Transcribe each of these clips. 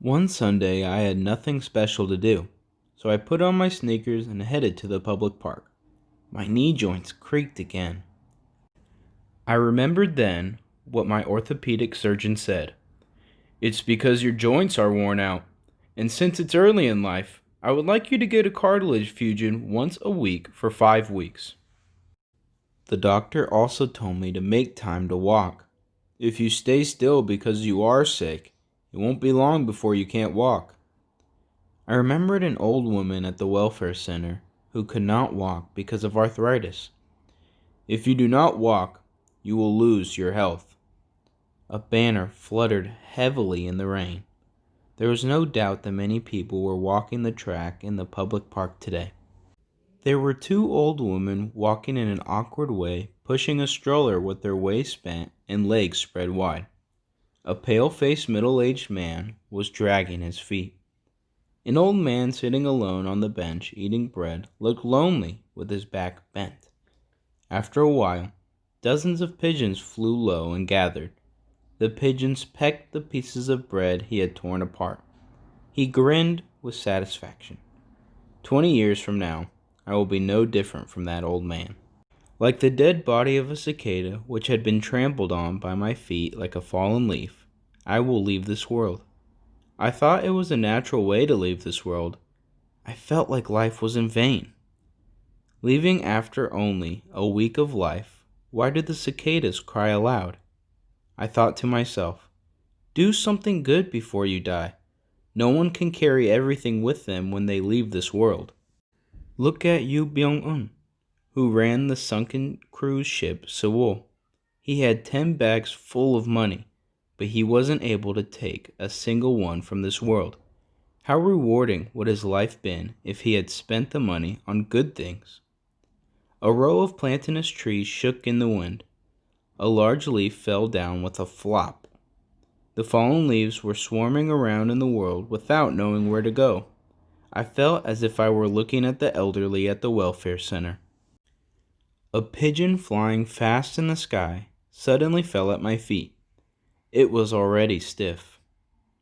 One Sunday I had nothing special to do, so I put on my sneakers and headed to the public park. My knee joints creaked again. I remembered then what my orthopedic surgeon said. "It's because your joints are worn out, and since it's early in life, I would like you to get a cartilage fusion once a week for 5 weeks." The doctor also told me to make time to walk. If you stay still because you are sick, it won't be long before you can't walk. I remembered an old woman at the welfare center who could not walk because of arthritis. "If you do not walk, you will lose your health." A banner fluttered heavily in the rain. There was no doubt that many people were walking the track in the public park today. There were two old women walking in an awkward way, pushing a stroller with their waists bent and legs spread wide. A pale-faced middle-aged man was dragging his feet. An old man sitting alone on the bench eating bread looked lonely with his back bent. After a while, dozens of pigeons flew low and gathered. The pigeons pecked the pieces of bread he had torn apart. He grinned with satisfaction. 20 years from now, I will be no different from that old man. Like the dead body of a cicada which had been trampled on by my feet like a fallen leaf, I will leave this world. I thought it was a natural way to leave this world. I felt like life was in vain. Leaving after only a week of life, why did the cicadas cry aloud? I thought to myself, do something good before you die. No one can carry everything with them when they leave this world. Look at Yu Byung-un, who ran the sunken cruise ship Sewol. He had 10 bags full of money, but he wasn't able to take a single one from this world. How rewarding would his life been if he had spent the money on good things? A row of platanus trees shook in the wind. A large leaf fell down with a flop. The fallen leaves were swarming around in the world without knowing where to go. I felt as if I were looking at the elderly at the welfare center. A pigeon flying fast in the sky suddenly fell at my feet. It was already stiff.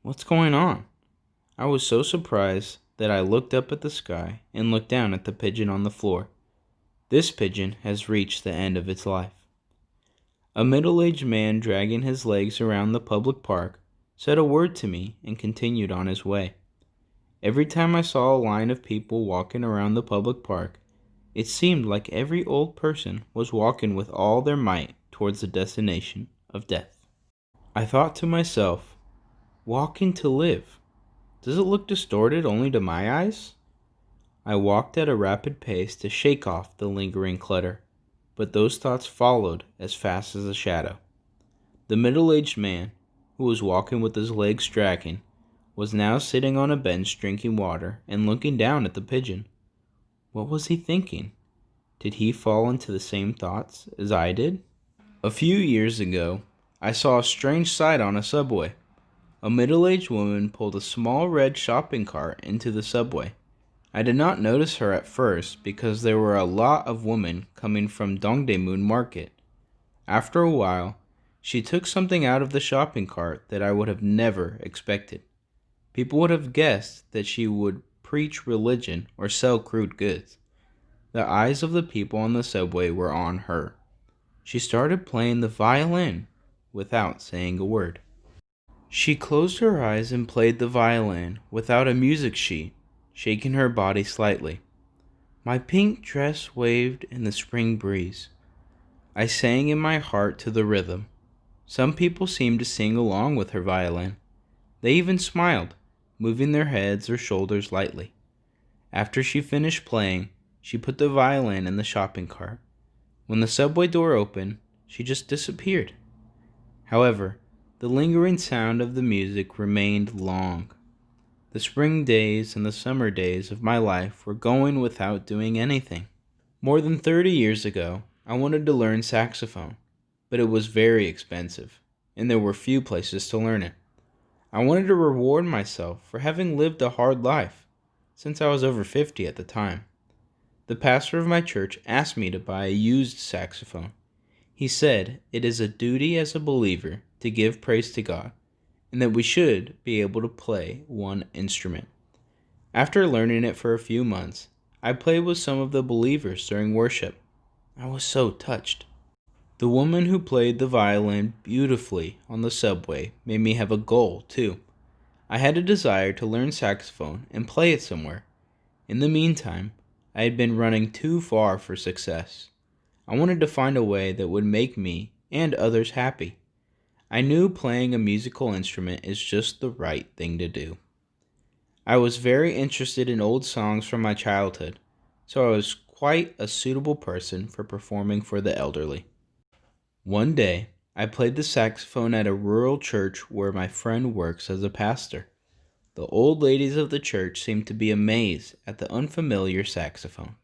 What's going on? I was so surprised that I looked up at the sky and looked down at the pigeon on the floor. This pigeon has reached the end of its life. A middle-aged man dragging his legs around the public park said a word to me and continued on his way. Every time I saw a line of people walking around the public park, it seemed like every old person was walking with all their might towards the destination of death. I thought to myself, walking to live. Does it look distorted only to my eyes? I walked at a rapid pace to shake off the lingering clutter, but those thoughts followed as fast as a shadow. The middle-aged man, who was walking with his legs dragging, was now sitting on a bench drinking water and looking down at the pigeon. What was he thinking? Did he fall into the same thoughts as I did? A few years ago, I saw a strange sight on a subway. A middle-aged woman pulled a small red shopping cart into the subway. I did not notice her at first because there were a lot of women coming from Dongdaemun Market. After a while, she took something out of the shopping cart that I would have never expected. People would have guessed that she would preach religion or sell crude goods. The eyes of the people on the subway were on her. She started playing the violin without saying a word. She closed her eyes and played the violin without a music sheet, shaking her body slightly. My pink dress waved in the spring breeze. I sang in my heart to the rhythm. Some people seemed to sing along with her violin. They even smiled, moving their heads or shoulders lightly. After she finished playing, she put the violin in the shopping cart. When the subway door opened, she just disappeared. However, the lingering sound of the music remained long. The spring days and the summer days of my life were going without doing anything. More than 30 years ago, I wanted to learn saxophone, but it was very expensive, and there were few places to learn it. I wanted to reward myself for having lived a hard life, since I was over 50 at the time. The pastor of my church asked me to buy a used saxophone. He said it is a duty as a believer to give praise to God, and that we should be able to play one instrument. After learning it for a few months, I played with some of the believers during worship. I was so touched. The woman who played the violin beautifully on the subway made me have a goal, too. I had a desire to learn saxophone and play it somewhere. In the meantime, I had been running too far for success. I wanted to find a way that would make me and others happy. I knew playing a musical instrument is just the right thing to do. I was very interested in old songs from my childhood, so I was quite a suitable person for performing for the elderly. One day, I played the saxophone at a rural church where my friend works as a pastor. The old ladies of the church seemed to be amazed at the unfamiliar saxophone.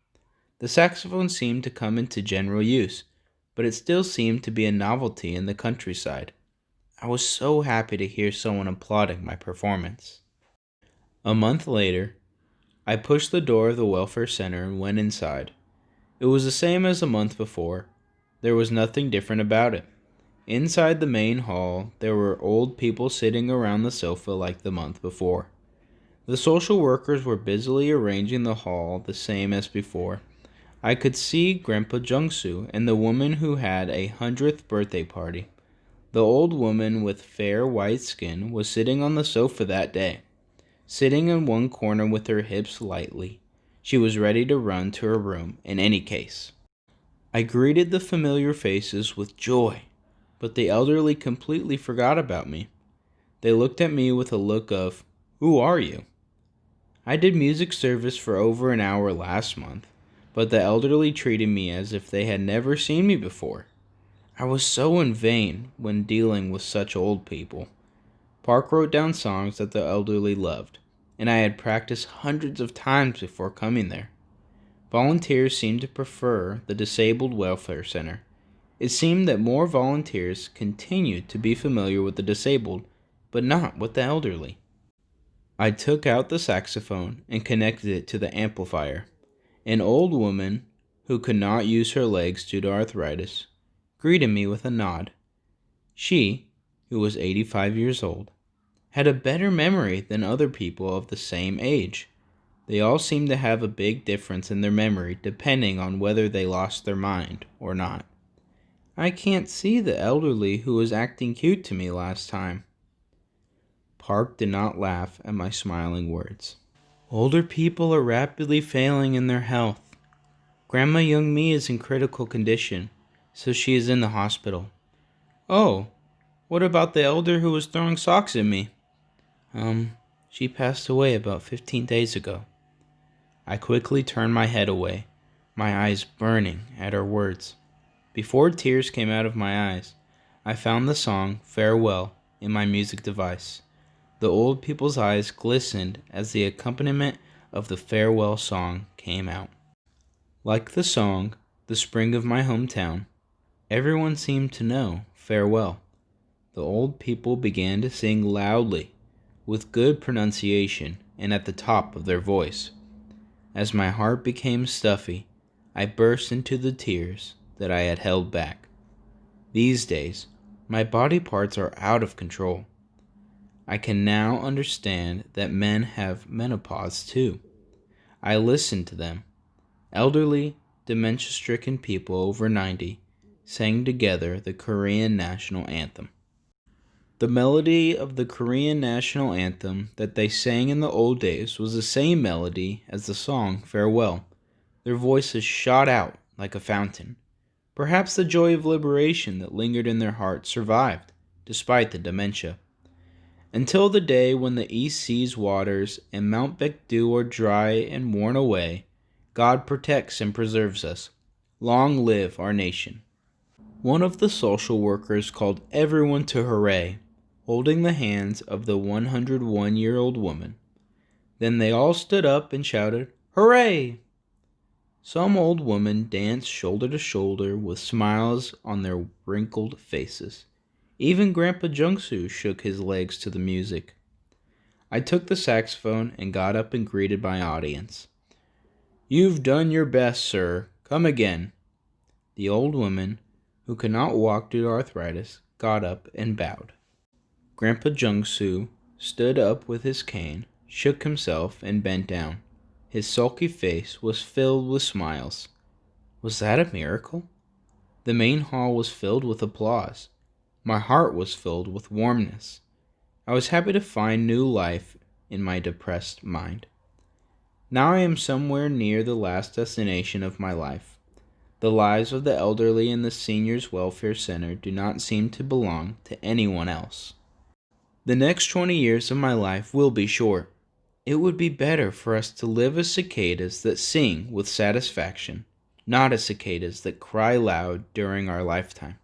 The saxophone seemed to come into general use, but it still seemed to be a novelty in the countryside. I was so happy to hear someone applauding my performance. A month later, I pushed the door of the welfare center and went inside. It was the same as a month before. There was nothing different about it. Inside the main hall, there were old people sitting around the sofa like the month before. The social workers were busily arranging the hall the same as before. I could see Grandpa Jungsu and the woman who had a 100th birthday party. The old woman with fair white skin was sitting on the sofa that day. Sitting in one corner with her hips lightly, she was ready to run to her room in any case. I greeted the familiar faces with joy, but the elderly completely forgot about me. They looked at me with a look of, "Who are you?" I did music service for over an hour last month, but the elderly treated me as if they had never seen me before. I was so in vain when dealing with such old people. Park wrote down songs that the elderly loved, and I had practiced hundreds of times before coming there. Volunteers seemed to prefer the disabled welfare center. It seemed that more volunteers continued to be familiar with the disabled, but not with the elderly. I took out the saxophone and connected it to the amplifier. An old woman, who could not use her legs due to arthritis, greeted me with a nod. She, who was 85 years old, had a better memory than other people of the same age. They all seemed to have a big difference in their memory depending on whether they lost their mind or not. I can't see the elderly who was acting cute to me last time. Park did not laugh at my smiling words. Older people are rapidly failing in their health. Grandma Young-mi is in critical condition, so she is in the hospital. Oh, what about the elder who was throwing socks at me? She passed away about 15 days ago. I quickly turned my head away, my eyes burning at her words. Before tears came out of my eyes, I found the song Farewell in my music device. The old people's eyes glistened as the accompaniment of the farewell song came out. Like the song, The Spring of My Hometown, everyone seemed to know farewell. The old people began to sing loudly, with good pronunciation and at the top of their voice. As my heart became stuffy, I burst into the tears that I had held back. These days, my body parts are out of control. I can now understand that men have menopause too. I listened to them. Elderly, dementia-stricken people over 90 sang together the Korean national anthem. The melody of the Korean national anthem that they sang in the old days was the same melody as the song Farewell. Their voices shot out like a fountain. Perhaps the joy of liberation that lingered in their hearts survived, despite the dementia. Until the day when the East Sea's waters and Mount Baekdu are dry and worn away, God protects and preserves us. Long live our nation. One of the social workers called everyone to hooray, holding the hands of the 101-year-old woman. Then they all stood up and shouted, "Hooray!" Some old women danced shoulder to shoulder with smiles on their wrinkled faces. Even Grandpa Jungsu shook his legs to the music. I took the saxophone and got up and greeted my audience. "You've done your best, sir. Come again." The old woman, who could not walk due to arthritis, got up and bowed. Grandpa Jungsu stood up with his cane, shook himself, and bent down. His sulky face was filled with smiles. Was that a miracle? The main hall was filled with applause. My heart was filled with warmness. I was happy to find new life in my depressed mind. Now I am somewhere near the last destination of my life. The lives of the elderly in the Seniors Welfare Center do not seem to belong to anyone else. The next 20 years of my life will be short. It would be better for us to live as cicadas that sing with satisfaction, not as cicadas that cry loud during our lifetime.